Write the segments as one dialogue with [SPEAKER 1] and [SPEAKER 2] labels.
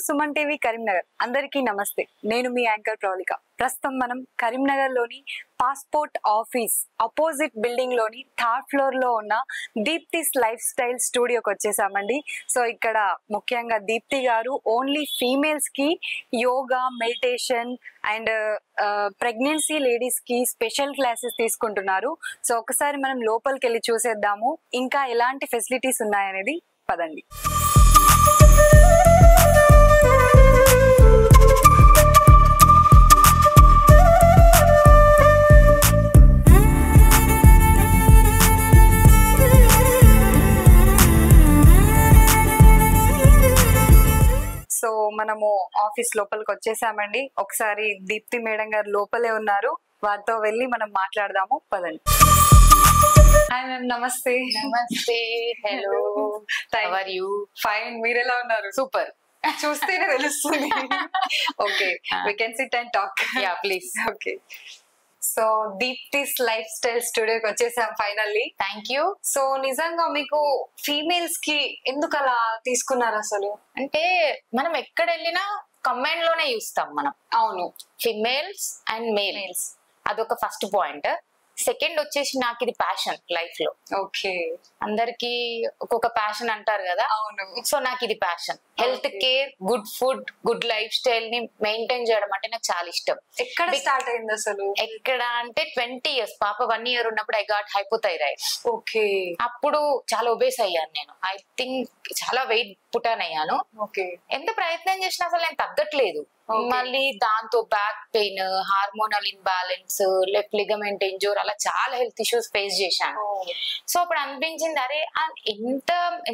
[SPEAKER 1] Suman TV Karimnagar. అందరికీ నమస్తే. నేను మీ యాంకర్ ప్రౌలిక. ప్రస్తుతం మనం కరీంనగర్ లోని పాస్పోర్ట్ ఆఫీస్ అపోజిట్ బిల్డింగ్ లోని థర్డ్ ఫ్లోర్ లో ఉన్న దీప్తిస్ లైఫ్ స్టైల్ స్టూడియోకి వచ్చేసామండి. సో ఇక్కడ ముఖ్యంగా దీప్తి గారు ఓన్లీ ఫీమేల్స్ కి yoga, meditation and pregnancy ladies కి స్పెషల్ క్లాసెస్ తీసుకుంటున్నారు. సో ఒకసారి మనం లోపలికి వెళ్ళి చూసేద్దాము ఇంకా ఎలాంటి ఫెసిలిటీస్ ఉన్నాయనేది. పదండి. సో మనము ఆఫీస్ లోపలికి వచ్చేసామండి. ఒకసారి దీప్తి మేడం గారు లోపలే ఉన్నారు, వారితో వెళ్ళి మనం మాట్లాడదాము. పదండి. హాయ్ మ్యామ్, నమస్తే.
[SPEAKER 2] నమస్తే. Hello, how are you?
[SPEAKER 1] Fine, మీరు ఎలా ఉన్నారు?
[SPEAKER 2] సూపర్.
[SPEAKER 1] చూస్తేనే తెలుస్తుంది. Okay, we can sit and talk.
[SPEAKER 2] Yeah please.
[SPEAKER 1] Okay, so Deepti's lifestyle స్టూడియోకి వచ్చేసాం ఫైనల్లీ.
[SPEAKER 2] Thank you.
[SPEAKER 1] సో నిజంగా మీకు ఫీమేల్స్ కి ఎందుకు అలా తీసుకున్నారు అసలు?
[SPEAKER 2] అంటే మనం ఎక్కడ వెళ్ళినా కమెంట్ లోనే చూస్తాం మనం.
[SPEAKER 1] అవును,
[SPEAKER 2] ఫిమేల్స్ అండ్ మేల్స్, అదొక ఫస్ట్ పాయింట్. సెకండ్ వచ్చేసి నాకు ఇది ప్యాషన్ లైఫ్ లో.
[SPEAKER 1] ఓకే,
[SPEAKER 2] అందరికి ఒక్కొక్క ప్యాషన్ అంటారు కదా.
[SPEAKER 1] అవును.
[SPEAKER 2] సో నాకు ఇది passion. Health care, good food, good life style ని మెయింటైన్ చేయడం అంటే నాకు చాలా ఇష్టం.
[SPEAKER 1] ఎక్కడ స్టార్ట్ అయింది అసలు?
[SPEAKER 2] ఎక్కడ అంటే 20 years, పాప 1 year ఉన్నప్పుడు ఐ గాట్ హైపోథైరాయిడ్.
[SPEAKER 1] ఓకే,
[SPEAKER 2] అప్పుడు చాలా ఒబేస్ అయ్యాను నేను. ఐ థింక్ చాలా వెయిట్ పుటాన్ అయ్యాను.
[SPEAKER 1] ఓకే,
[SPEAKER 2] ఎంత ప్రయత్నం చేసినా అసలు నేను తగ్గట్లేదు. మళ్ళీ దాంతో back pain, hormonal imbalance, left ligament injure, అలా చాలా హెల్త్ ఇష్యూస్ ఫేస్ చేశాను. సో అప్పుడు అనిపించింది, అరే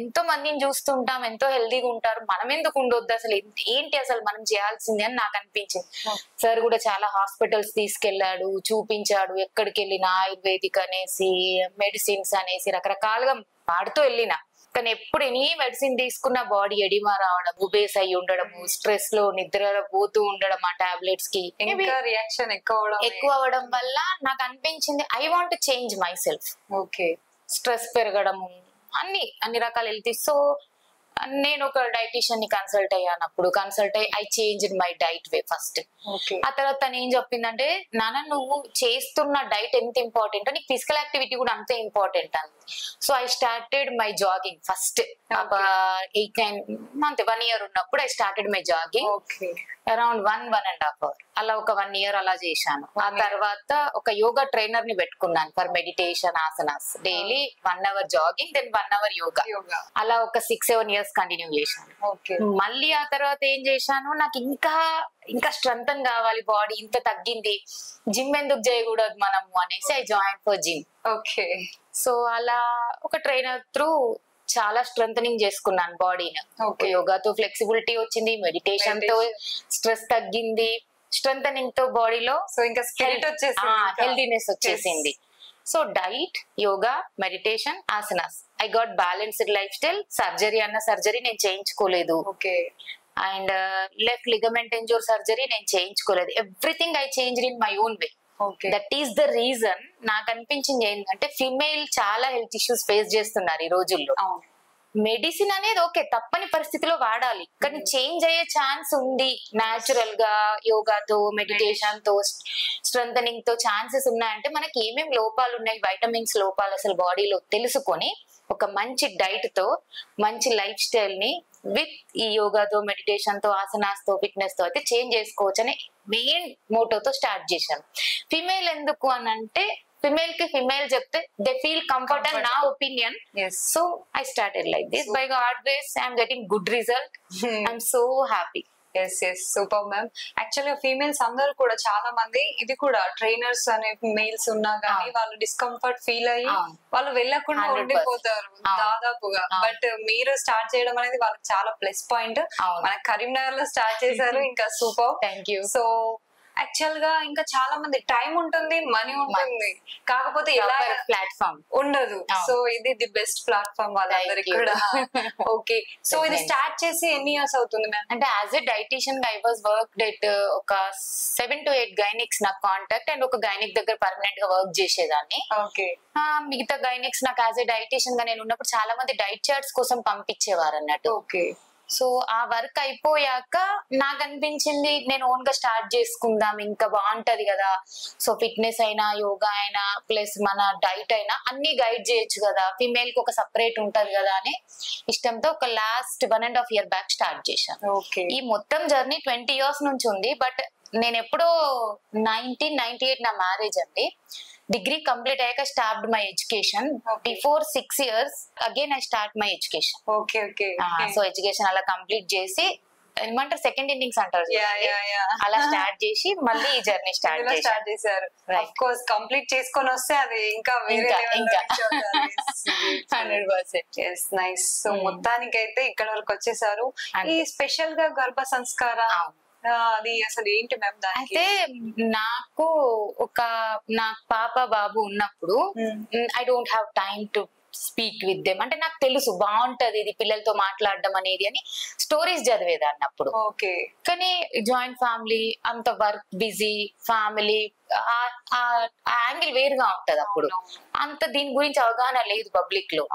[SPEAKER 2] ఎంతో మందిని చూస్తుంటాం, ఎంతో హెల్దీగా ఉంటారు, మనం ఎందుకు ఉండొద్దు, అసలు ఏంటి అసలు మనం చేయాల్సింది అని నాకు అనిపించింది. సార్ కూడా చాలా హాస్పిటల్స్ తీసుకెళ్లాడు, చూపించాడు. ఎక్కడికి వెళ్ళినా ఆయుర్వేదిక్ అనేసి, మెడిసిన్స్ అనేసి రకరకాలుగా వాడుతూ వెళ్ళిన. కానీ ఎప్పుడు ఎనీ మెడిసిన్ తీసుకున్న బాడీ ఎడిమా రావడం, ఉబేస్ అయ్యి ఉండడము, స్ట్రెస్ లో నిద్ర పోతూ ఉండడం, ఆ టాబ్లెట్స్ కి
[SPEAKER 1] రియాక్షన్ ఎక్కువ
[SPEAKER 2] అవడం వల్ల నాకు అనిపించింది I want change myself.
[SPEAKER 1] Okay,
[SPEAKER 2] stress పెరగడము, అన్ని రకాల హెల్త్. సో నేను ఒక డైటీషియన్ ని కన్సల్ట్ అయ్యాను. అప్పుడు కన్సల్ట్ అయ్యి I change in my diet way first. ఆ తర్వాత తను ఏం చెప్పిందంటే, నాన్న నువ్వు చేస్తున్న డైట్ ఎంత ఇంపార్టెంట్, నీకు ఫిజికల్ యాక్టివిటీ కూడా అంతే ఇంపార్టెంట్ అంది. So I started my jogging first. 8-9 months, 1 year ఉన్నప్పుడు I started my jogging. Around 1.5 hours అలా ఒక 1 year అలా చేశాను. ఆ తర్వాత ఒక యోగా ట్రైనర్ ని పెట్టుకున్నాను for meditation, asanas. Daily 1 hour jogging, then 1 hour yoga. అలా ఒక 6-7 years కంటిన్యూ చేశాను. మళ్ళీ ఆ తర్వాత ఏం చేశాను, నాకు ఇంకా స్ట్రెంగ్తన్ కావాలి, బాడీ ఇంత తగ్గింది, జిమ్ ఎందుకు చేయకూడదు మనము అనేసి I join for gym.
[SPEAKER 1] Okay,
[SPEAKER 2] so అలా ఒక ట్రైనర్ త్రూ చాలా స్ట్రెంథనింగ్ చేసుకున్నాను బాడీని. యోగాతో ఫ్లెక్సిబిలిటీ వచ్చింది, మెడిటేషన్ తో స్ట్రెస్ తగ్గింది, స్ట్రెంథనింగ్ తో బాడీలో
[SPEAKER 1] సో ఇంకా
[SPEAKER 2] హెల్దీనెస్ వచ్చేసింది. So diet, yoga, meditation, asanas, I got balanced lifestyle. Surgery నేను చేయించుకోలేదు.
[SPEAKER 1] Okay,
[SPEAKER 2] and left ligament injure surgery నేను చేయించుకోలేదు. Everything I changed in my own way. That is the reason. నాకు అనిపించింది ఏంటంటే, ఫిమేల్ చాలా హెల్త్ ఇష్యూస్ ఫేస్ చేస్తున్నారు ఈ రోజుల్లో. మెడిసిన్ అనేది ఓకే, తప్పని పరిస్థితిలో వాడాలి, కానీ చేంజ్ అయ్యే ఛాన్స్ ఉంది. న్యాచురల్ గా యోగాతో, మెడిటేషన్ తో, స్ట్రెంథనింగ్ తో ఛాన్సెస్ ఉన్నాయంటే మనకి ఏమేమి లోపాలు ఉన్నాయి, వైటమిన్స్ లోపాలు అసలు బాడీలో తెలుసుకొని ఒక మంచి డైట్ తో, మంచి లైఫ్ స్టైల్ ని విత్ ఈ యోగాతో, మెడిటేషన్ తో, ఆసనాస్ తో, ఫిట్నెస్ తో అయితే చేంజ్ చేసుకోవచ్చు అనే మెయిన్ మోటోతో స్టార్ట్ చేశాను. ఫిమేల్ ఎందుకు అని అంటే, ఫిమేల్ కి ఫిమేల్ చెప్తే దే ఫీల్ కంఫర్ట్ అని నా opinion. So I started like this. By God grace I'm getting good result. I'm so happy.
[SPEAKER 1] Super ma'am. యాక్చువల్గా ఫీమేల్స్ అందరూ కూడా చాలా మంది, ఇది కూడా ట్రైనర్స్ అనే మేల్స్ ఉన్నా కానీ వాళ్ళు డిస్కంఫర్ట్ ఫీల్ అయ్యి వాళ్ళు వెళ్ళకుండా ఉండిపోతారు దాదాపుగా. బట్ మీరు స్టార్ట్ చేయడం అనేది వాళ్ళకి చాలా ప్లస్ పాయింట్. మన కరీంనగర్ లో స్టార్ట్ చేశారు, ఇంకా super.
[SPEAKER 2] Thank you.
[SPEAKER 1] So actual గా ఇంకా చాలా మంది టైం ఉంటుంది, మనీ ఉంటుంది, కాకపోతే ఇలా
[SPEAKER 2] ప్లాట్ఫామ్ ఉండదు.
[SPEAKER 1] సో ఇది ది బెస్ట్ ప్లాట్ఫామ్ వాళ్ళందరికీ కూడా. ఓకే, సో ఇది స్టార్ట్ చేసి ఎన్ని ఇయర్స్ అవుతుంది మ్యామ్?
[SPEAKER 2] అంటే as a dietitian I was worked ఒక 7 to 8 గైనిక్స్ నాకు కాంటాక్ట్, అండ్ ఒక గైనిక్ దగ్గర పర్మనెంట్ గా వర్క్ చేసేదాన్ని.
[SPEAKER 1] ఓకే,
[SPEAKER 2] మిగతా గైనిక్స్ నాకు యాజ్ ఎ డైటీషియన్ గా నేను ఉన్నప్పుడు చాలా మంది డైట్ చార్ట్స్ కోసం పంపించేవారు అన్నట్టు.
[SPEAKER 1] ఓకే,
[SPEAKER 2] సో ఆ వర్క్ అయిపోయాక నాకు అనిపించింది నేను ఓన్ గా స్టార్ట్ చేసుకుందాం, ఇంకా బాగుంటది కదా. సో ఫిట్నెస్ అయినా, యోగా అయినా, ప్లస్ మన డైట్ అయినా అన్ని గైడ్ చేయొచ్చు కదా, ఫిమేల్ కి ఒక సపరేట్ ఉంటది కదా అని ఇష్టంతో ఒక లాస్ట్ 1.5 year బ్యాక్ స్టార్ట్ చేశాను. ఈ మొత్తం జర్నీ 20 years నుంచి ఉంది. బట్ నేను ఎప్పుడో 1998 నా మ్యారేజ్ అండి. డిగ్రీ కంప్లీట్ అయ్యాక start my education. Before 6 years again I start my education. So education అలా కంప్లీట్ చేసి ఏమంటారు సెకండ్ ఇన్నింగ్స్ అంటారు, అలా స్టార్ట్ చేసి మళ్ళీ ఈ జర్నీ స్టార్ట్
[SPEAKER 1] చేశారు. ఆఫ్ కోర్స్ కంప్లీట్ చేసుకొని వస్తే అది ఇంకా వేరే
[SPEAKER 2] ఇంకా
[SPEAKER 1] 100%. నైస్. సో మొత్తానికైతే ఇక్కడ వరకు వచ్చేసారు. ఈ స్పెషల్ గా గర్భ సంస్కారం అది అసలు ఏంటి మ్యామ్?
[SPEAKER 2] అయితే నాకు నా పాప బాబు ఉన్నప్పుడు I don't have time to speak with them. అంటే నాకు తెలుసు బాగుంటది ఇది పిల్లలతో మాట్లాడడం అనేది అని స్టోరీస్ చదివేదాన్ని అప్పుడు. కానీ జాయింట్ ఫ్యామిలీ, అంత వర్క్ బిజీ ఫ్యామిలీ, ఆ యాంగిల్ వేరుగా ఉంటది అప్పుడు. అంత దీని గురించి అవగాహన లేదు పబ్లిక్ లో.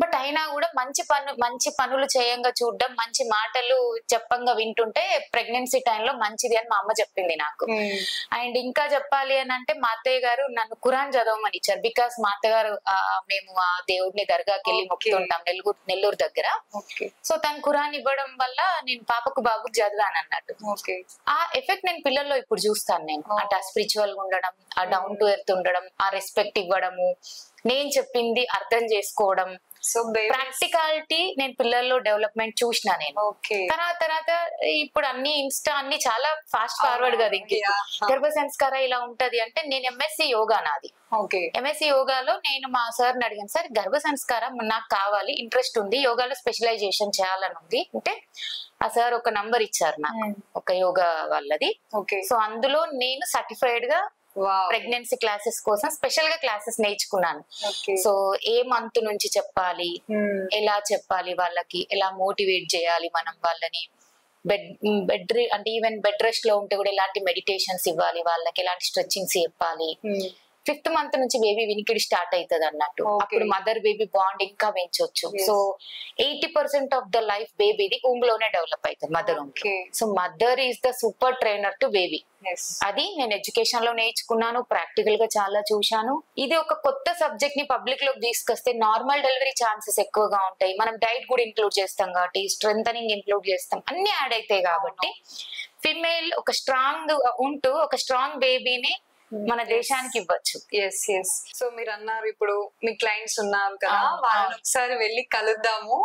[SPEAKER 2] బట్ అయినా కూడా మంచి పనులు చేయంగా చూడడం, మంచి మాటలు చెప్పంగా వింటుంటే ప్రెగ్నెన్సీ టైంలో మంచిది అని మా అమ్మ చెప్పింది నాకు. అండ్ ఇంకా చెప్పాలి అని అంటే మా అత్తయ్య గారు నన్ను ఖురాన్ చదవమని ఇచ్చారు. బికాస్ మా అత్తగారు మేము ఆ దేవుడిని దర్గాకి వెళ్ళి మొక్కుతుంటాం నెల్లూరు దగ్గర. సో తను ఖురాన్ ఇవ్వడం వల్ల నేను పాపకు బాబుకు చదివాను అన్నట్టు. ఆ ఎఫెక్ట్ నేను పిల్లల్లో ఇప్పుడు చూస్తాను. నేను అంటే ఆ స్పిరిచువల్ గా ఉండడం, ఆ డౌన్ టు ఎర్త్ ఉండడం, ఆ రెస్పెక్ట్ ఇవ్వడము, నేను చెప్పింది అర్థం చేసుకోవడం,
[SPEAKER 1] సో
[SPEAKER 2] ప్రాక్టికాలిటీ నేను పిల్లల్లో డెవలప్మెంట్ చూసిన నేను. తర్వాత ఇప్పుడు అన్ని ఇన్స్టా అన్ని చాలా ఫాస్ట్ ఫార్వర్డ్ కదా. ఇంక గర్భ సంస్కారం ఇలా ఉంటది అంటే నేను ఎంఎస్సి యోగా నాది. ఎంఎస్సి యోగాలో నేను మా సార్ని అడిగాను, సార్ గర్భ సంస్కారం నాకు కావాలి, ఇంట్రెస్ట్ ఉంది, యోగాలో స్పెషలైజేషన్ చేయాలని ఉంది అంటే ఆ సార్ ఒక నంబర్ ఇచ్చారు నాకు, ఒక యోగా వాళ్ళది. సో అందులో నేను సర్టిఫైడ్ గా ప్రెగ్నెన్సీ క్లాసెస్ కోసం స్పెషల్ గా క్లాసెస్ నేర్చుకున్నాను. సో ఏ మంత్ నుంచి చెప్పాలి, ఎలా చెప్పాలి, వాళ్ళకి ఎలా మోటివేట్ చేయాలి మనం వాళ్ళని, బెడ్ అంటే ఈవెన్ బెడ్ రెస్ట్ లో ఉంటే కూడా ఎలాంటి మెడిటేషన్స్ ఇవ్వాలి వాళ్ళకి, ఎలాంటి స్ట్రెచింగ్స్ చెప్పాలి. 5th month నుంచి బేబీ వినికిడి స్టార్ట్ అవుతుంది అన్నట్టు. అప్పుడు మదర్ బేబీ బాండ్ ఇంకా పెంచొచ్చు. సో 80% ఆఫ్ ద లైఫ్ బేబీది ఊమ్ లోనే డెవలప్ అవుతుంది mother. So mother is the super trainer to baby. అది నేను ఎడ్యుకేషన్ లో నేర్చుకున్నాను, ప్రాక్టికల్ గా చాలా చూశాను. ఇది ఒక కొత్త సబ్జెక్ట్ ని పబ్లిక్ లోకి తీసుకొస్తే నార్మల్ డెలివరీ ఛాన్సెస్ ఎక్కువగా ఉంటాయి. మనం డైట్ కూడా ఇంక్లూడ్ చేస్తాం కాబట్టి, స్ట్రెంథనింగ్ ఇంక్లూడ్ చేస్తాం, అన్ని యాడ్ అవుతాయి కాబట్టి ఫిమేల్ ఒక స్ట్రాంగ్ ఉంటూ ఒక స్ట్రాంగ్ బేబీని మన దేశానికి ఇవ్వచ్చు.
[SPEAKER 1] సో మీరు అన్నారు ఇప్పుడు మీ క్లయింట్స్ ఉన్నారు కదా, వాళ్ళని ఒకసారి వెళ్ళి కలుద్దాము.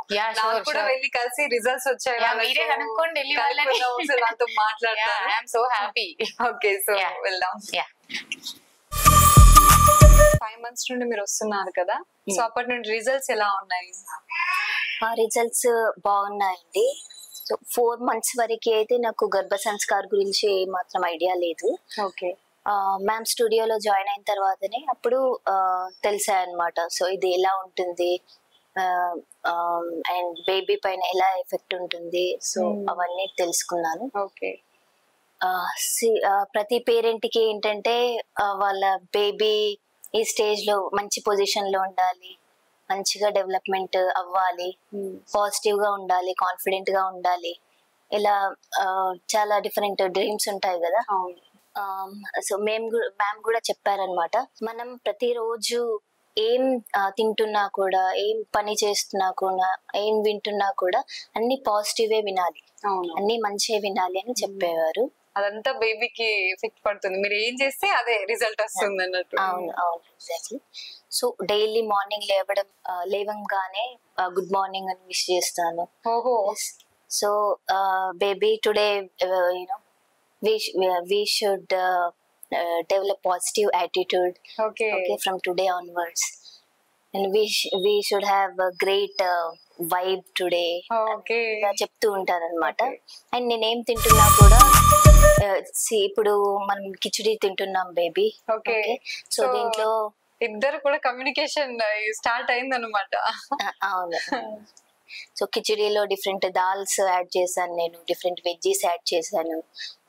[SPEAKER 1] కూడా వెళ్ళి కలిసి రిజల్ట్స్ వచ్చాయి
[SPEAKER 2] మీరే కనుక్కోండి,
[SPEAKER 1] వాళ్ళతో మాట్లాడతాను.
[SPEAKER 2] So happy.
[SPEAKER 1] ఓకే, సో వెళ్దాం. 5 months నుండి మీరు వస్తున్నారు కదా, సో అప్పటి నుండి రిజల్ట్స్ ఎలా ఉన్నాయి?
[SPEAKER 3] రిజల్ట్స్ బాగున్నాయండి. సో 4 months వరకు అయితే నాకు గర్భ సంస్కార్ గురించి మాత్రం ఐడియా లేదు. మ్యామ్ స్టూడియోలో జాయిన్ అయిన తర్వాతనే అప్పుడు తెలిసాయి అనమాట. సో ఇది ఎలా ఉంటుంది అండ్ బేబీ పైన ఎలా ఎఫెక్ట్ ఉంటుంది, సో అవన్నీ తెలుసుకున్నాను. ప్రతి పేరెంట్ కి ఏంటంటే వాళ్ళ బేబీ ఈ స్టేజ్ లో మంచి పొజిషన్ లో ఉండాలి, మంచిగా డెవలప్మెంట్ అవ్వాలి, పాజిటివ్ గా ఉండాలి, కాన్ఫిడెంట్ గా ఉండాలి, ఇలా చాలా డిఫరెంట్ డ్రీమ్స్ ఉంటాయి కదా. సో మ్యామ్ కూడా చెప్పారనమాట, మనం ప్రతిరోజు ఏం తింటున్నా కూడా, ఏం పని చేస్తున్నా కూడా, ఏం వింటున్నా కూడా అన్ని పాజిటివే వినాలి, అన్ని మంచిగా వినాలి అని చెప్పేవారు.
[SPEAKER 1] అదంతా బేబీకి ఎఫెక్ట్ పడుతుంది, మీరు ఏం చేస్తే అదే రిజల్ట్ వస్తుంది అన్నట్టు.
[SPEAKER 3] అవును ఎగ్జాక్ట్లీ. సో డైలీ మార్నింగ్ లేవంగానే గుడ్ మార్నింగ్ అని విష్ చేస్తాను. So baby today you know we should develop positive attitude okay from today onwards, and we should have a great vibe today. చెప్తూ ఉంటాను అనమాట. అండ్ నేనేం తింటున్నా కూడా ఇప్పుడు మనం కిచిడి తింటున్నాం బేబీ. సో దీంట్లో
[SPEAKER 1] ఇద్దరు కూడా కమ్యూనికేషన్ స్టార్ట్ అయింది అనమాట.
[SPEAKER 3] అవును. సో కిచిడీలో డిఫరెంట్ దాల్స్ యాడ్ చేశాను, నేను డిఫరెంట్ వెజ్జీస్ యాడ్ చేశాను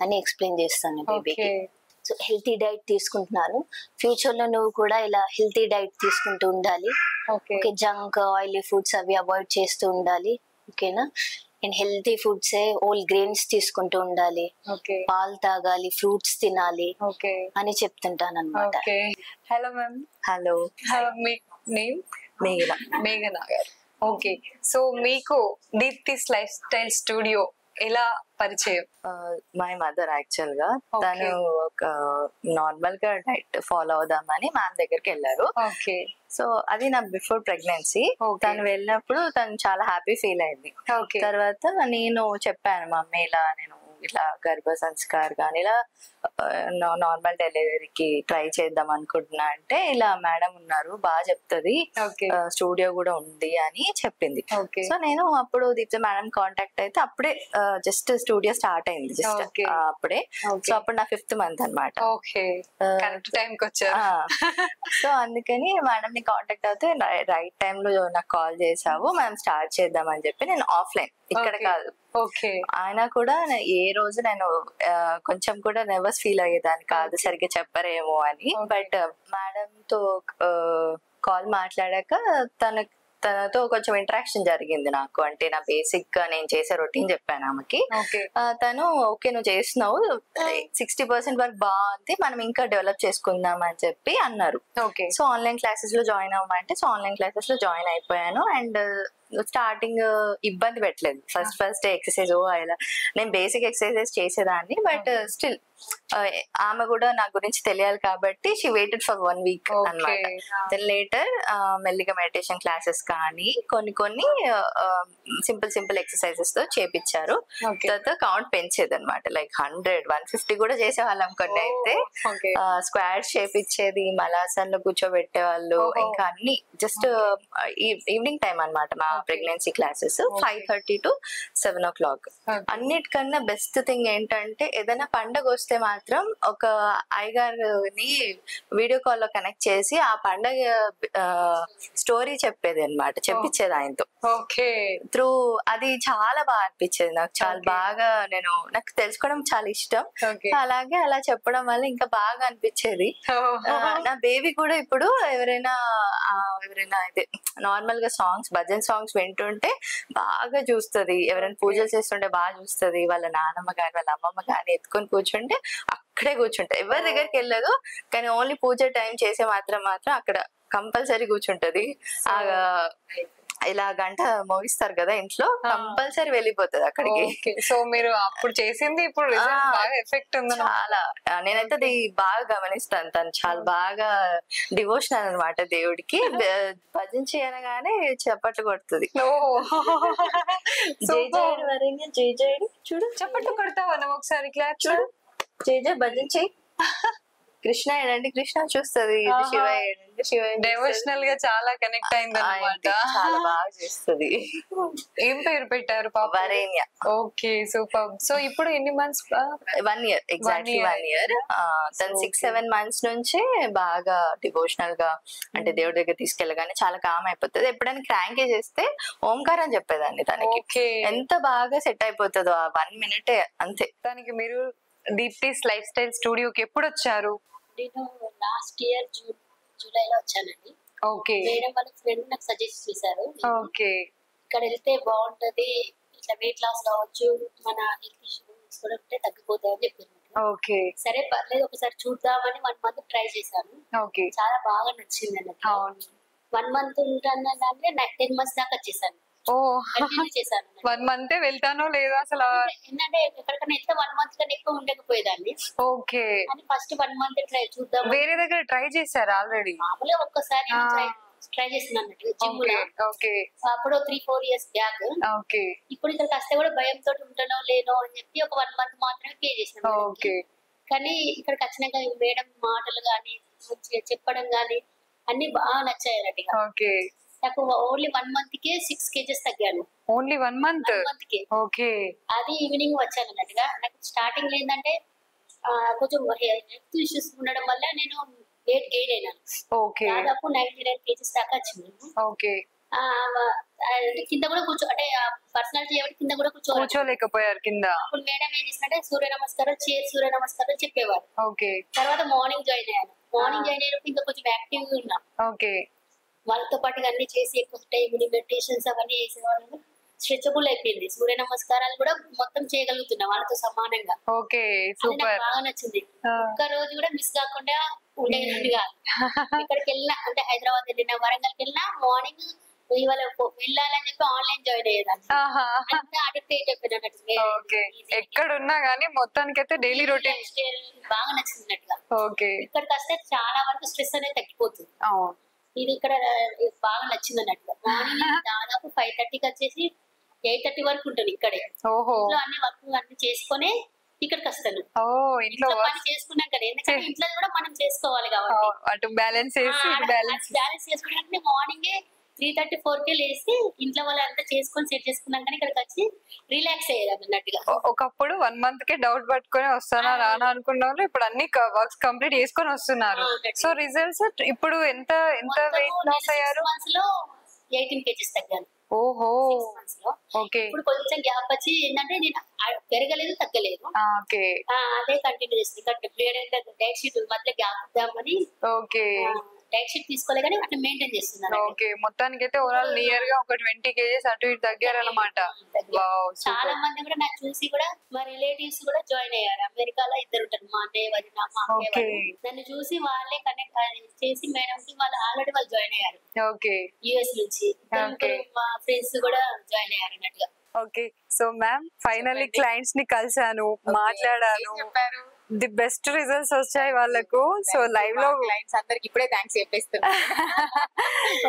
[SPEAKER 3] అని ఎక్స్ప్లెయిన్ చేస్తాను బేబీకి. సో హెల్తీ డైట్ తీసుకుంటున్నాను. ఫ్యూచర్ లో నువ్వు కూడా ఇలా హెల్తీ డైట్ తీసుకుంటూ ఉండాలి. ఓకే, జంక్ ఆయిలీ ఫుడ్స్ అవి అవాయిడ్ చేస్తూ ఉండాలి. ఓకేనా? నేను హెల్తీ ఫుడ్స్ హోల్ గ్రెయిన్స్ తీసుకుంటూ ఉండాలి, పాలు తాగాలి, ఫ్రూట్స్ తినాలి అని చెప్తుంటాను అనమాట.
[SPEAKER 1] Hello ma'am.
[SPEAKER 4] హలో.
[SPEAKER 1] మీ నేమ్?
[SPEAKER 4] మేఘన.
[SPEAKER 1] మేఘన గారు. ఓకే, సో మీకు దీప్తిస్ లైఫ్ స్టైల్ స్టూడియో ఎలా పరిచయం?
[SPEAKER 4] మై మదర్ యాక్చువల్ గా తను ఒక నార్మల్ గా డైట్ ఫాలో అవుదామని మ్యామ్ దగ్గరికి వెళ్ళారు. సో అది నా బిఫోర్ ప్రెగ్నెన్సీ. తను వెళ్ళినప్పుడు తను చాలా హ్యాపీ ఫీల్ అయింది. తర్వాత నేను చెప్పాను మమ్మీ ఇలా నేను ఇట్లా గర్భ సంస్కార్ కానీ ఇలా నార్మల్ డెలివరీకి ట్రై చేద్దాం అనుకుంటున్నా అంటే ఇలా మేడం ఉన్నారు బాగా చెప్తుంది, స్టూడియో కూడా ఉంది అని చెప్పింది. సో నేను అప్పుడు దీప్తి మేడం కాంటాక్ట్ అయితే అప్పుడే జస్ట్ స్టూడియో స్టార్ట్ అయింది జస్ట్ అప్పుడే. సో అప్పుడు నా 5th month అనమాట. సో అందుకని మేడం ని కాంటాక్ట్ అవుతే రైట్ టైమ్ లో నాకు కాల్ చేసావు, మనం స్టార్ట్ చేద్దాం అని చెప్పి. నేను ఆఫ్లైన్ ఇక్కడ కాదు, ఆయన కూడా ఏ రోజు నేను కొంచెం కూడా నర్వస్ ఫీల్ అయ్యేదాన్ని కాదు సరిగ్గా చెప్పరేమో అని. బట్ మేడం తో కాల్ మాట్లాడాక తనతో కొంచెం ఇంటరాక్షన్ జరిగింది నాకు. అంటే నా బేసిక్ గా నేను చేసే రొటీన్ చెప్పాను ఆమెకి. తను ఓకే నువ్వు చేస్తున్నావు, 60% వరకు బాగుంది, మనం ఇంకా డెవలప్ చేసుకుందాం అని చెప్పి అన్నారు. సో ఆన్లైన్ క్లాసెస్ లో జాయిన్ అవ్వమంటే సో ఆన్లైన్ క్లాసెస్ లో జాయిన్ అయిపోయాను. అండ్ స్టార్టింగ్ ఇబ్బంది పెట్టలేదు. ఫస్ట్ ఎక్సర్సైజ్ ఇలా నేను బేసిక్ ఎక్సర్సైజెస్ చేసేదాన్ని, బట్ స్టిల్ ఆమె కూడా నా గురించి తెలియాలి కాబట్టి షీ వెయిటెడ్ ఫర్ 1 week అన్నమాట. దెన్ లేటర్ మెల్లిగా మెడిటేషన్ క్లాసెస్ కానీ కొన్ని సింపుల్ ఎక్సర్సైజెస్ తో చేపించారు. తర్వాత కౌంట్ పెంచేది అనమాట, లైక్ 100, 150 కూడా చేసేవాళ్ళం. కొన్ని అయితే స్క్వాడ్స్ చేపించేది, మలాసన్లో కూర్చోబెట్టే వాళ్ళు, ఇంకా అన్ని జస్ట్ ఈవినింగ్ టైం అనమాట మా ప్రెగ్నెన్సీ క్లాసెస్ 5:30 to 7 o'clock. అన్నిటికన్నా బెస్ట్ థింగ్ ఏంటంటే ఏదైనా పండగ వస్తే మాత్రం ఒక అయ్యగారిని వీడియో కాల్ లో కనెక్ట్ చేసి ఆ పండగ స్టోరీ చెప్పేది అనమాట, చెప్పించేది ఆయనతో త్రూ. అది చాలా బాగా అనిపించేది నాకు, చాలా బాగా నాకు తెలుసుకోవడం చాలా ఇష్టం. అలాగే అలా చెప్పడం వల్ల ఇంకా బాగా అనిపించేది. నా బేబీ కూడా ఇప్పుడు ఎవరైనా అయితే నార్మల్ గా భజన్ సాంగ్స్ వింటుంటే బాగా చూస్తుంది, ఎవరైనా పూజలు చేస్తుంటే బాగా చూస్తుంది. వాళ్ళ నాన్నమ్మ గాని వాళ్ళ అమ్మమ్మ గాని ఎత్తుకొని కూర్చుంటే అక్కడే కూర్చుంటా, ఎవరి దగ్గరికి వెళ్ళదు. కానీ ఓన్లీ పూజ టైం చేసే మాత్రం అక్కడ కంపల్సరీ కూర్చుంటది. ఇలా గంట మోగిస్తారు కదా ఇంట్లో, కంపల్సరీ వెళ్ళిపోతుంది అక్కడికి.
[SPEAKER 1] సో మీరు అప్పుడు చేసింది ఇప్పుడు బాగా ఎఫెక్ట్ ఉంది
[SPEAKER 4] చాలా. నేనైతే అది బాగా గమనిస్తాను, తను చాలా బాగా డివోషనల్ అనమాట దేవుడికి. భజన చేయనగానే చప్పట్లు కొడుతుంది. జై జయుడు చూడు,
[SPEAKER 1] చప్పట్లు కొడతావా నువ్వు ఒకసారి క్లాప్ చూడు.
[SPEAKER 4] జై జయ భజన చెయ్యి. కృష్ణ ఏడండి కృష్ణ చూస్తుంది, శివ ఏడండి శివ.
[SPEAKER 1] డివోషనల్ గా చాలా కనెక్ట్ అయింది అన్నమాట,
[SPEAKER 4] చాలా బాగా చేస్తుంది.
[SPEAKER 1] ఏం పేరు పెట్టారు?
[SPEAKER 4] వరేణ్య.
[SPEAKER 1] Okay super. సో ఇప్పుడు ఎన్ని మంత్స్?
[SPEAKER 4] 1 year, exactly 1 year. తను 6-7 months నుంచి బాగా డివోషనల్ గా, అంటే దేవుడి దగ్గర తీసుకెళ్ళగానే చాలా కామ్ అయిపోతుంది. ఎప్పుడైనా క్రాంకే చేస్తే ఓంకారం చెప్పేదాన్ని తనకి, ఎంత బాగా సెట్ అయిపోతుందో ఆ 1 minute అంతే.
[SPEAKER 1] దానికి మీరు దీప్తిస్ లైఫ్ స్టైల్ స్టూడియోకి ఎప్పుడు వచ్చారు?
[SPEAKER 3] నేను లాస్ట్ ఇయర్ జూలైలో వచ్చానండి.
[SPEAKER 1] ఓకే.
[SPEAKER 3] మేడం వాళ్ళ ఫ్రెండ్ నాకు సజెస్ట్ చేశారు.
[SPEAKER 1] ఓకే.
[SPEAKER 3] ఇక్కడ వెళ్తే బాగుంటది, ఇట్లా వెయిట్ లాస్ కావచ్చు, మన హెల్త్ ఇష్యూస్ కూడా ఉంటే తగ్గిపోతాయి అని చెప్పారు.
[SPEAKER 1] ఓకే.
[SPEAKER 3] సరే పర్లేదు ఒకసారి చూద్దామని 1 month ట్రై చేశాను.
[SPEAKER 1] ఓకే.
[SPEAKER 3] చాలా బాగా నచ్చింది అన్నట్టు. 1 month ఉంటాను అంటే నాకు 10 months దాకా వచ్చేసాను. చేశాను
[SPEAKER 1] 1 month వెళ్తానో లేదో అసలు.
[SPEAKER 3] ఏంటంటే ఎక్కడికైనా వెళ్తే 1 month కన్నా ఎక్కువ ఉండకపోయేదాన్ని.
[SPEAKER 1] ఓకే.
[SPEAKER 3] అని ఫస్ట్ 1 month ట్రై చూద్దాం.
[SPEAKER 1] వేరే దగ్గర ట్రై చేశారు ఆల్రెడీ?
[SPEAKER 3] మామూలుగా ఒక్కసారి ట్రై చేస్తున్నాను జిమ్ లో. అప్పుడు 3-4 years బ్యాక్. ఇప్పుడు ఇక్కడికి వస్తే కూడా భయంతో ఉంటానో లేనో అని చెప్పి ఒక 1 month మాత్రమే పే చేసినాను. కానీ ఇక్కడికి వచ్చినాక మేడం మాటలు గానీ చెప్పడం గానీ అన్ని బాగా నచ్చాయి అన్నట్టుగా. నాకు ఓన్లీ 1 month కే 6 kgs తగ్గాను.
[SPEAKER 1] ఓన్లీ 1 month
[SPEAKER 3] కే.
[SPEAKER 1] ఓకే.
[SPEAKER 3] అది ఈవినింగ్ వచ్చాను అన్నట్టుగా. నాకు స్టార్టింగ్ ఏంటంటే కొంచెం హెల్త్ ఇష్యూస్ ఉండడం వల్ల నేను వెయిట్ గెయిన్ అయినాను.
[SPEAKER 1] ఓకే.
[SPEAKER 3] దాదాపు 99 kgs దాకా వచ్చింది.
[SPEAKER 1] ఓకే.
[SPEAKER 3] కింద కూడా అంటే పర్సనాలిటీ ఎవరి కింద కూడా
[SPEAKER 1] కూర్చోలేకపోయారు కింద.
[SPEAKER 3] అప్పుడు మేడం ఏం చేసినట్టే సూర్య నమస్కారం సూర్య నమస్కారం చెప్పేవారు.
[SPEAKER 1] ఓకే.
[SPEAKER 3] తర్వాత మార్నింగ్ జాయిన్ అయ్యాను. మార్నింగ్ జాయిన్ అయినప్పుడు ఇంకా కొంచెం యాక్టివ్ గా ఉన్నా.
[SPEAKER 1] ఓకే.
[SPEAKER 3] వాళ్ళతో పాటు అన్ని చేసి ఎక్కువ టైం మెడిటేషన్స్ అవన్నీ చేసేవాళ్ళు.
[SPEAKER 5] స్ట్రెచబుల్ అయిపోయింది. సూర్య నమస్కారాలు కూడా మొత్తం చేయగలుగుతున్నా వాళ్ళతో సమానంగా.
[SPEAKER 1] ఓకే
[SPEAKER 5] అది నాకు
[SPEAKER 1] సూపర్.
[SPEAKER 5] బాగా నచ్చింది. ఒక్క రోజు కూడా మిస్ కాకుండా ఉండేది కాదు. ఇక్కడికి వెళ్ళినా అంటే హైదరాబాద్ వెళ్ళినా వరంగల్కి వెళ్ళినా మార్నింగ్ ఇవాళ వెళ్ళాలని చెప్పి ఆన్లైన్ జాయిన్ అయ్యేదాన్ని. అంతా అడిక్ట్ అయిపోయినట్టు.
[SPEAKER 1] ఓకే ఎక్కడున్నా గానీ మొత్తానికైతే డైలీ రొటీన్
[SPEAKER 5] బాగా నచ్చినట్టుగా.
[SPEAKER 1] ఓకే
[SPEAKER 5] ఇక్కడికి వస్తే చాలా వరకు స్ట్రెస్ అనేది తగ్గిపోతుంది. ఇది ఇక్కడ బాగా నచ్చింది అన్నట్టుగా. మార్నింగ్ దాదాపు 5:30కి వచ్చేసి 8:30 వరకు ఉంటుంది ఇక్కడే. ఇంట్లో అన్ని వర్క్ అన్ని చేసుకొని ఇక్కడికి వస్తాను. ఇంట్లో పని చేసుకున్నాం కదా, ఎందుకంటే ఇంట్లో కూడా మనం చేసుకోవాలి కాబట్టి
[SPEAKER 1] అటు బ్యాలెన్స్ చేసి
[SPEAKER 5] బ్యాలెన్స్ చేసుకున్నాక మార్నింగే 3:30, 4కే లేసి ఇంట్లో వాళ్ళంతా చేసుకొని సెట్ చేసుకున్నాం కానీ ఇక్కడికి వచ్చి రిలాక్స్ అయ్యేది అన్నట్టుగా.
[SPEAKER 1] ఒకప్పుడు 1 month కే డౌట్ పట్టుకొని వస్తానా రానా అనుకున్న వాళ్ళు ఇప్పుడు అన్ని వర్క్స్ కంప్లీట్ చేసుకొని వస్తున్నారు. సో రిజల్ట్స్ ఇప్పుడు ఎంత వెయిట్ లాస్ అయ్యారు?
[SPEAKER 5] 6 months లో 18 kgs తగ్గాను.
[SPEAKER 1] ఓహో
[SPEAKER 5] 6 months లో.
[SPEAKER 1] ఓకే
[SPEAKER 5] ఇప్పుడు కొంచెం గ్యాప్ వచ్చి ఏంటంటే నేను పెరగలేదు తగ్గలేదు.
[SPEAKER 1] ఓకే
[SPEAKER 5] అదే కంటిన్యూ చేస్తుంది. డైట్ షీట్ మధ్య గ్యాప్ ఇద్దామని
[SPEAKER 1] ఓకే
[SPEAKER 5] డైట్ షీట్ తీసుకోలే కానీ అట్లా మెయింటైన్ చేస్తున్నాను.
[SPEAKER 1] ఓకే మొత్తానికైతే ఓవరాల్ నియర్ గా ఒక 20 kgs అటు ఇటు తగ్గారన్నమాట.
[SPEAKER 5] చాలా మంది కూడా నాకు చూసి కూడా మా రిలేటివ్స్ కూడా జాయిన్ అయ్యారు. అమెరికాలో 2 ఉంటారు, మా అన్నయ్య వదిన మా అక్కయ్య వదిన. నన్ను చూసి వాళ్ళే కనెక్ట్ చేసి మేడం కి వాళ్ళు ఆల్రెడీ వాళ్ళు జాయిన్ అయ్యారు
[SPEAKER 1] ఓకే
[SPEAKER 5] యుఎస్ నుంచి. మా ఫ్రెండ్స్ కూడా జాయిన్ అయ్యారు అన్నట్టుగా.
[SPEAKER 1] Okay so ma'am finally clients ని కలిసాను, మాట్లాడాను, ది బెస్ట్ రిజల్ట్స్ వచ్చాయి వాళ్ళకు. సో లైవ్ లో
[SPEAKER 2] క్లయింట్స్ అందరికి ఇప్పుడే థ్యాంక్స్ చెప్పేస్తున్నా.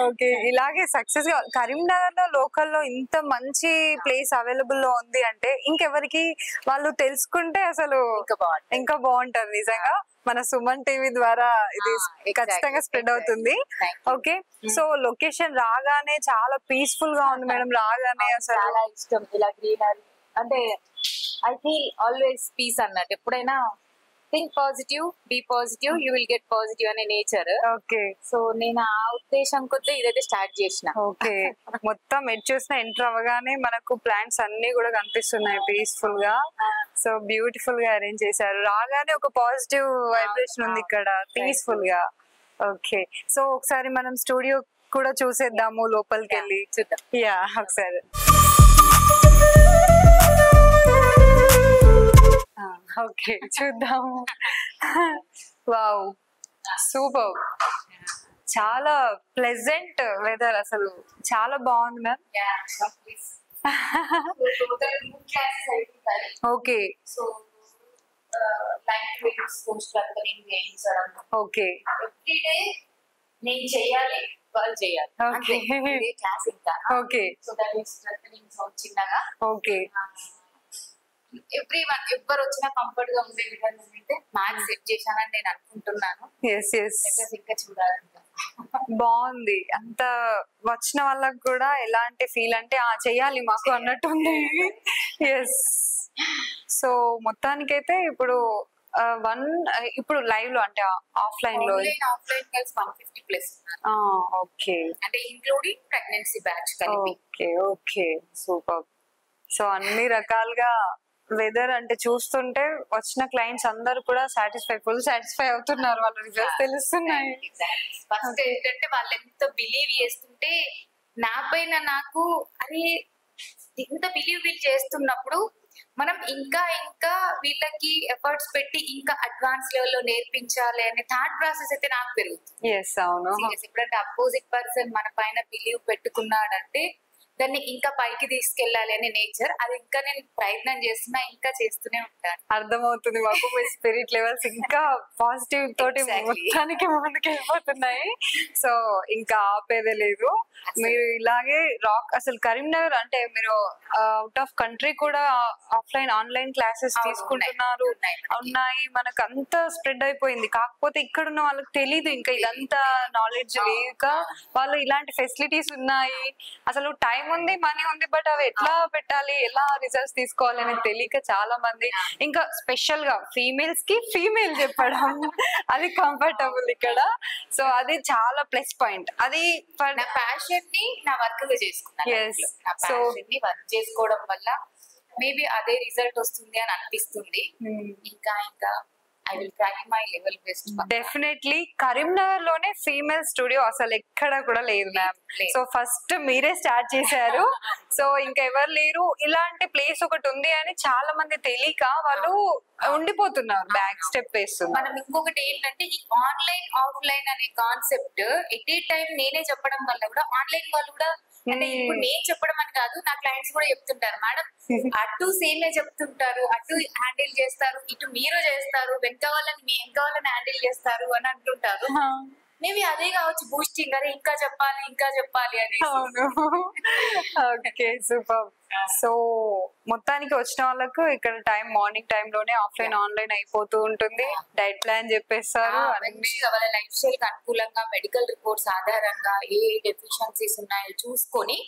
[SPEAKER 1] ఓకే ఇలాగే సక్సెస్ గా కరీంనగర్ లో లోకల్ లో ఇంత మంచి ప్లేస్ అవైలబుల్ లో ఉంది అంటే ఇంకెవరికి వాళ్ళు తెలుసుకుంటే అసలు ఇంకా బాగుంటది. నిజంగా మన సుమన్ టీవీ ద్వారా ఇది ఖచ్చితంగా స్ప్రెడ్ అవుతుంది. ఓకే సో లొకేషన్ రాగానే చాలా పీస్ఫుల్ గా ఉంది మేడం. రాగానే అసలు
[SPEAKER 2] చాలా ఇష్టం ఇలా గ్రీనరీ అంటే ఐ ఫీల్ ఆల్వేస్ పీస్ అన్నట్టు. ఎప్పుడైనా think positive, be positive, you will get positive అనే నేచర్.
[SPEAKER 1] ఓకే
[SPEAKER 2] సో నేను ఆ ఉద్దేశం కొద్ది ఇదైతే స్టార్ట్ చేసిన.
[SPEAKER 1] ఓకే మొత్తం ఎటు చూసినా ఎంటర్ అవ్వగానే మనకు ప్లాంట్స్ అన్ని కూడా కనిపిస్తున్నాయి పీస్ఫుల్ గా. సో బ్యూటిఫుల్ గా అరేంజ్ చేశారు. రాగానే ఒక పాజిటివ్ వైబ్రేషన్ ఉంది ఇక్కడ పీస్ఫుల్ గా. ఓకే సో ఒకసారి మనం స్టూడియో కూడా చూసేద్దాము లోపలికి వెళ్ళి.
[SPEAKER 2] చూద్దాం.
[SPEAKER 1] యా ఒకసారి ఓకే చూద్దాము. వావ్ సూపర్, చాలా ప్లెజెంట్ వెదర్, అసలు చాలా బాగుంది మ్యామ్. ఓకే ఓకే
[SPEAKER 2] ఎవ్రీడే నేను చెయ్యాలి, వాళ్ళు చేయాలి.
[SPEAKER 1] ఓకే
[SPEAKER 2] క్లాస్ ఇంకా
[SPEAKER 1] ఓకే
[SPEAKER 2] సో దట్ ఈస్ చిన్నగా.
[SPEAKER 1] ఓకే
[SPEAKER 2] ఎవ్వరు వచ్చినా కంఫర్ట్ గా ఉండే విధంగా అయితే మ్యాథ్స్ సెట్ చేశానని నేను అనుకుంటున్నాను.
[SPEAKER 1] ఎస్ ఎస్
[SPEAKER 2] ఇంకా చూడాలి.
[SPEAKER 1] బాగుంది. అంత వచ్చిన వాళ్ళకి కూడా ఎలాంటి ఫీల్ అంటే చెయ్యాలి మాకు అన్నట్టుంది. ఎస్ సో మొత్తానికైతే ఇప్పుడు ఇప్పుడు లైవ్ లో అంటే ఆఫ్లైన్ లో
[SPEAKER 2] ఆఫ్లైన్ కలిసి 150+
[SPEAKER 1] ఓకే
[SPEAKER 2] అంటే ఇంక్లూడింగ్ ప్రెగ్నెన్సీ బ్యాచ్ కలిపి.
[SPEAKER 1] Okay okay super. సో అన్ని రకాలుగా వెదర్ అంటే చూస్తుంటే వచ్చిన క్లయింట్స్ అందరు కూడా ఫుల్ సాటిస్ఫై అవుతున్నారు. వాళ్ళ రిజల్ట్స్ తెలుస్తున్నాయి.
[SPEAKER 2] ఫస్ట్ ఏంటంటే వాళ్ళు ఎంత బిలీవ్ చేస్తుంటే నా పైన నాకు అది ఇంత బిలీవ్ చేస్తున్నప్పుడు మనం ఇంకా వీళ్ళకి ఎఫర్ట్స్ పెట్టి ఇంకా అడ్వాన్స్ లెవెల్ లో నేర్పించాలి అనే థాట్ ప్రాసెస్ అయితే నాకు పెరుగుతుంది. ఎప్పుడంటే అపోజిట్ పర్సన్ మన పైన బిలీవ్ పెట్టుకున్నాడంటే దాన్ని ఇంకా పైకి తీసుకెళ్లాలి అనే నేచర్. అది ఇంకా నేను ప్రయత్నం చేస్తున్నా, ఇంకా చేస్తూనే ఉంటాను.
[SPEAKER 1] అర్థమవుతుంది మాకు మీ స్పిరిట్ లెవెల్స్ ఇంకా పాజిటివ్ తోటి మొత్తానికి ముందుకు వెళ్ళిపోతున్నాయి. సో ఇంకా ఆపేదే లేదు. మీరు ఇలాగే అసలు కరీంనగర్ అంటే మీరు అవుట్ ఆఫ్ కంట్రీ కూడా ఆన్లైన్ క్లాసెస్ తీసుకుంటున్నారు ఉన్నాయి. మనకు అంత స్ప్రెడ్ అయిపోయింది. కాకపోతే ఇక్కడ ఉన్న వాళ్ళకి తెలీదు, ఇంకా ఇదంతా నాలెడ్జ్ లేక వాళ్ళు ఇలాంటి ఫెసిలిటీస్ ఉన్నాయి, అసలు టైం ఉంది, మనీ ఉంది, బట్ అవి ఎట్లా పెట్టాలి, ఎలా రిజల్ట్స్ తీసుకోవాలి అనేది తెలియక చాలా మంది, ఇంకా స్పెషల్ గా ఫీమేల్స్ కి ఫీమేల్ చెప్పడం అది కంఫర్టబుల్ ఇక్కడ. సో అది చాలా ప్లస్ పాయింట్. అది
[SPEAKER 2] నా ప్యాషన్ ని నా వర్క్ గా చేసుకున్నాను. సో వర్క్ చేసుకోవడం వల్ల మేబీ అదే రిజల్ట్ వస్తుంది అని అనిపిస్తుంది. ఇంకా I will try my level best.
[SPEAKER 1] Definitely Karimnagar లోనే ఫీమేల్ స్టూడియో అసలు ఎక్కడ కూడా లేదు మ్యామ్. సో ఫస్ట్ మీరే స్టార్ట్ చేశారు. సో ఇంకా ఎవరు లేరు, ఇలాంటి ప్లేస్ ఒకటి ఉంది అని చాలా మంది తెలియక వాళ్ళు ఉండిపోతున్నారు, బ్యాక్ స్టెప్ వేస్తున్నారు.
[SPEAKER 2] మనం ఇంకొకటి ఏంటంటే ఈ ఆన్లైన్ ఆఫ్లైన్ అనే కాన్సెప్ట్ ఎట్ ఏ టైం నేనే చెప్పడం వల్ల కూడా ఆన్లైన్ వాళ్ళు కూడా, అంటే ఇప్పుడు నేను చెప్పడం అని కాదు, నా క్లయింట్స్ కూడా చెప్తుంటారు మేడం అటు సేమే చెప్తుంటారు, అటు హ్యాండిల్ చేస్తారు, ఇటు మీరు చేస్తారు, వెనక వాళ్ళని హ్యాండిల్ చేస్తారు అని అంటుంటారు. మేబీ అదే కావచ్చు బూస్టింగ్, అదే ఇంకా చెప్పాలి అని.
[SPEAKER 1] Okay super. సో మొత్తానికి వచ్చిన వాళ్ళకు ఇక్కడ టైం మార్నింగ్ టైం లోనే ఆఫ్లైన్ ఆన్లైన్ అయిపోతూ ఉంటుంది. డైట్ ప్లాన్ చెప్పేస్తారు,
[SPEAKER 2] వాళ్ళ లైఫ్ స్టైల్ కి అనుకూలంగా మెడికల్ రిపోర్ట్స్ ఆధారంగా ఏ డెఫిషియన్సీస్ ఉన్నాయో చూసుకొని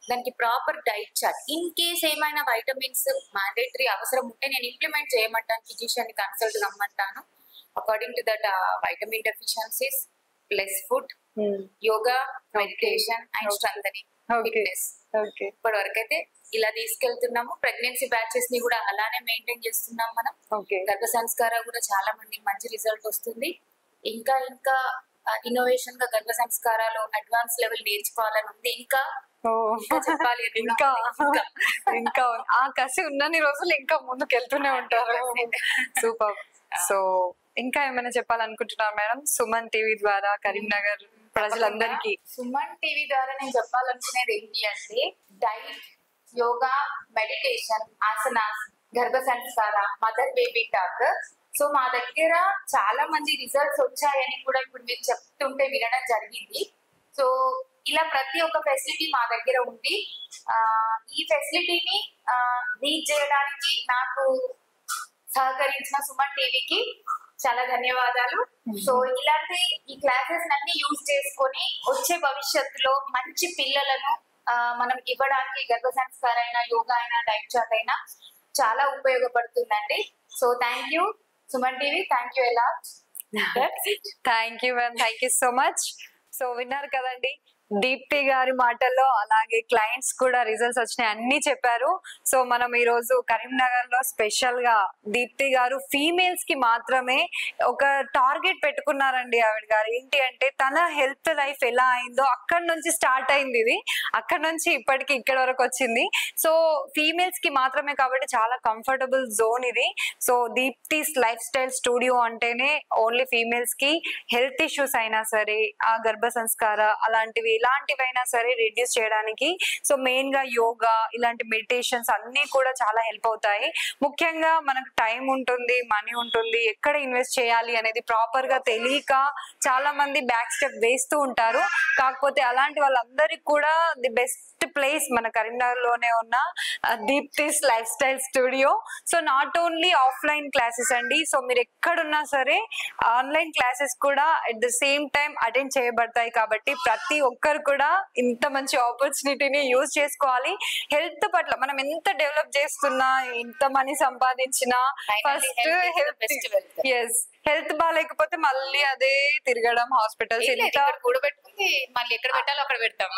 [SPEAKER 2] దానికి proper diet chart, in case ఏమైనా వైటమిన్స్ మ్యాండేటరీ అవసరం ఉంటే నేను ఇంప్లిమెంట్ చేయమంటాను, ఫిజిషియన్ ని కన్సల్ట్ కమ్మంటాను. According to that vitamin deficiencies plus food, yoga, meditation and strengthening, fitness. ఇప్పటి వరకు అయితే ఇలా తీసుకెళ్తున్నాము. ప్రెగ్నెన్సీ బ్యాచెస్ ని కూడా అలానే మెయింటైన్ చేస్తున్నాం మనం. గర్భ సంస్కారం కూడా చాలా మందికి మంచి రిజల్ట్ వస్తుంది. ఇంకా ఇన్నోవేషన్ గా గర్భ సంస్కారాలు అడ్వాన్స్ లెవెల్ నేర్చుకోవాలని ఉంది. ఇంకా చెప్పాలి,
[SPEAKER 1] ఇంకా ఆ కసి ఉన్నన్ని రోజులు ఇంకా ముందుకు వెళ్తూనే ఉంటారు. సూపర్. సో ఇంకా ఏమైనా చెప్పాలనుకుంటున్నారు మేడం సుమన్ టీవీ ద్వారా కరీంనగర్ ప్రజలందరికీ?
[SPEAKER 2] సుమన్ టీవీ ద్వారా నేను చెప్పాలనుకునేది ఏంటి అంటే డైట్, యోగా, మెడిటేషన్, ఆసనాస్, గర్భ సంస్కార, మదర్ బేబీ టాక్. సో మా దగ్గర చాలా మంది రిజల్ట్స్ వచ్చాయని కూడా ఇప్పుడు మీరు చెప్తుంటే వినడం జరిగింది. సో ఇలా ప్రతి ఒక్క ఫెసిలిటీ మా దగ్గర ఉంది. ఈ ఫెసిలిటీని రీచ్ చేయడానికి నాకు సహకరించిన సుమన్ టీవీకి చాలా ధన్యవాదాలు. సో ఇలాంటి ఈ క్లాసెస్ అన్ని యూజ్ చేసుకొని వచ్చే భవిష్యత్తులో మంచి పిల్లలను మనం ఇవ్వడానికి గర్భ సంస్కారం అయినా, యోగా అయినా, డైట్ చార్ట్ అయినా చాలా ఉపయోగపడుతుందండి. So thank you Suman TV, thank you ఎలా.
[SPEAKER 1] Thank you ma'am, thank you so much. So విన్నారు కదండి దీప్తి గారి మాటల్లో, అలాగే క్లయింట్స్ కూడా రిజల్ట్స్ వచ్చినాయి అన్ని చెప్పారు. సో మనం ఈ రోజు కరీంనగర్ లో స్పెషల్ గా దీప్తి గారు ఫీమేల్స్ కి మాత్రమే ఒక టార్గెట్ పెట్టుకున్నారండి. ఆవిడ గారు ఏంటి అంటే తన హెల్త్ లైఫ్ ఎలా అయిందో అక్కడి నుంచి స్టార్ట్ అయింది ఇది, అక్కడి నుంచి ఇప్పటికి ఇక్కడ వరకు వచ్చింది. సో ఫీమేల్స్ కి మాత్రమే కాబట్టి చాలా కంఫర్టబుల్ జోన్ ఇది. So Deepti's life style studio అంటేనే ఓన్లీ ఫీమేల్స్ కి హెల్త్ ఇష్యూస్ అయినా సరే, ఆ గర్భ సంస్కార అలాంటివి ఇలాంటివైనా సరే రిడ్యూస్ చేయడానికి, సో మెయిన్ గా యోగా ఇలాంటి మెడిటేషన్స్ అన్ని కూడా చాలా హెల్ప్ అవుతాయి. ముఖ్యంగా మనకు టైం ఉంటుంది, మనీ ఉంటుంది, ఎక్కడ ఇన్వెస్ట్ చేయాలి అనేది ప్రాపర్ గా తెలియక చాలా మంది బ్యాక్ స్టెప్ వేస్తూ ఉంటారు. కాకపోతే అలాంటి వాళ్ళందరికీ కూడా ది బెస్ట్ ప్లేస్ మన కరీంనగర్ లోనే ఉన్న Deepti's life style studio. So not only offline classes అండి, సో మీరు ఎక్కడున్నా సరే ఆన్లైన్ క్లాసెస్ కూడా at the same time attend చేయబడతాయి. కాబట్టి ప్రతి ఒక్కరు కూడా ఇంత మంచి ఆపర్చునిటీని యూజ్ చేసుకోవాలి. హెల్త్ పట్ల మనం ఎంత డెవలప్ చేస్తున్నా, ఎంత మనీ సంపాదించినా ఫస్ట్ హెల్త్ బాగాలేకపోతే మళ్ళీ అదే తిరగడం హాస్పిటల్స్
[SPEAKER 2] కూడబెట్టుకుని మళ్ళీ ఎక్కడ పెట్టాలో అక్కడ పెడతాం.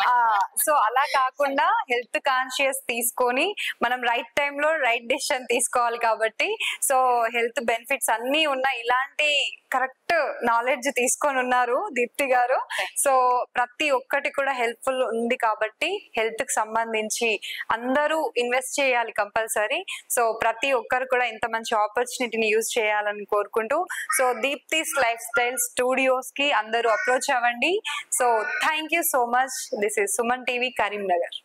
[SPEAKER 1] సో అలా కాకుండా హెల్త్ కాన్షియస్ తీసుకొని మనం రైట్ టైంలో రైట్ డెసిషన్ తీసుకోవాలి. కాబట్టి సో హెల్త్ బెనిఫిట్స్ అన్ని ఉన్నాయి, ఇలాంటి కరెక్ట్ నాలెడ్జ్ తీసుకొని ఉన్నారు దీప్తి గారు. సో ప్రతి ఒక్కటి కూడా హెల్ప్ఫుల్ ఉంది కాబట్టి హెల్త్ కి సంబంధించి అందరూ ఇన్వెస్ట్ చేయాలి కంపల్సరీ. సో ప్రతి ఒక్కరు కూడా ఇంత మంచి ఆపర్చునిటీని యూజ్ చేయాలని కోరుకుంటూ, so Deepti's life style studios కి అందరూ అప్రోచ్ అవ్వండి. So thank you so much. This is Suman TV Karimnagar.